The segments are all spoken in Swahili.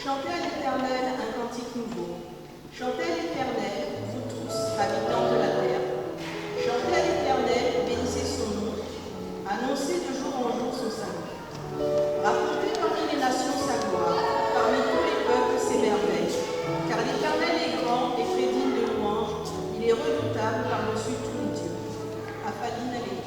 Chantez à l'Éternel un cantique nouveau. Chantez à l'Éternel, vous tous, habitants de la terre. Chantez à l'Éternel, bénissez son nom. Annoncez de jour en jour son salut. Racontez parmi les nations sa gloire, parmi tous les peuples ses merveilles. Car l'Éternel est grand et très digne de louange, il est redoutable par-dessus tous les dieux. Aphaline et les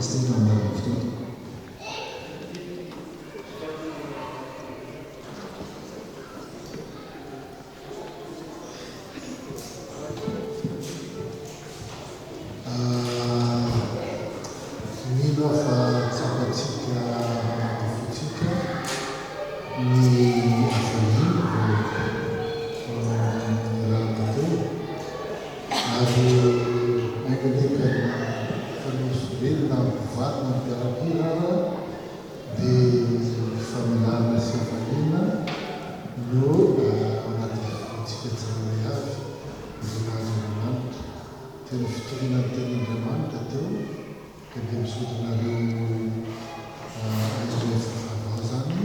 Kristina Mörftor. Milo fa tsapatsika manapafotsika ny afahiny raha tateo ary aingoneka fanosovelona mpivarina mpiarahira dia famelana sy afaliana no anaty fotsika tsirairay avy voninahaz'Andriamanitra tena fitoriana ny ten'Andriamanitra teo ka dia misotonareo aizoefa vavao zany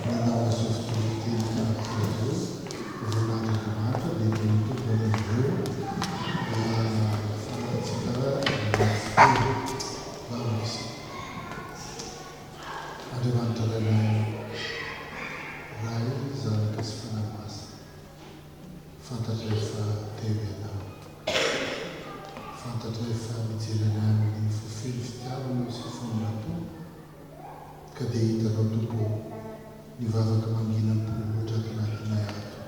nanao azo fitoritenika ireo voninahaz'Andriamanitra dia mitombo an'ireo fanatsika vamisy Andriamanitra ray zanaka sy fanamasa fantatra efa teo ianao fantatra efa mijerena amin'ny fofely fitiavana sy fomerato ka dia hitanao tompo nivavaka manginam-polo loatra tanatinay ato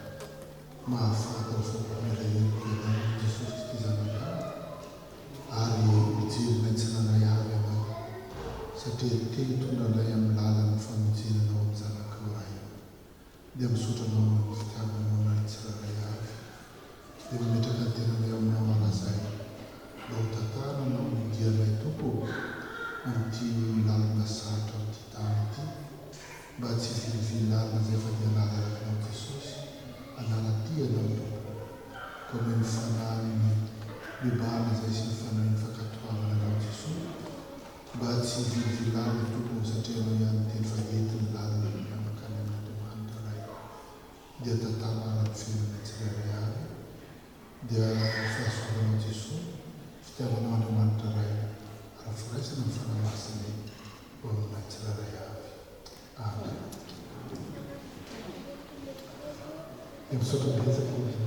mahafantatra fa mpamelaheriko ianao Jesosy Kristy zanaka ary mijerena tsy nanay avy anao satria te hitondranay amin'ny lalan'ny famonjenanao amin'ny zanakao ray dia misotranao amin'ny fitiavanao anay tsirairay avy dia mametraka ny tenanay aminao alazay mba ho tantaranao midianay tompo amin'ity lalana sarotra amin'ity tany ity mba tsy vilivily lalana zay fa dia lala arakinao Jesosy anaraty anao tompo ka hoe ny fanahy mibahana zay sy ny fanahy ny fankatoavana anao Jesosy mba tsy vilivily lalana tompo satria anao ihany teny fa entiny lalana miamaka any amin'Andriamanitra ray dia tantara ara-pifenana tsirairay avy dia fahasoavanao Jesosy fitiavanao Andriamanitra ray ara-firaisana ny fanamasiny ho aminay tsirairay avy. Amen. Dia misaotra betsaka izy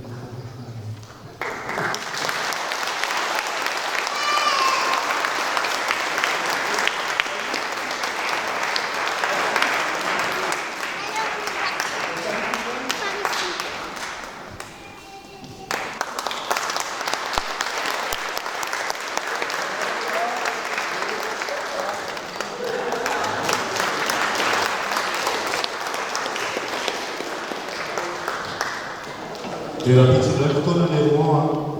Era piccolo, non è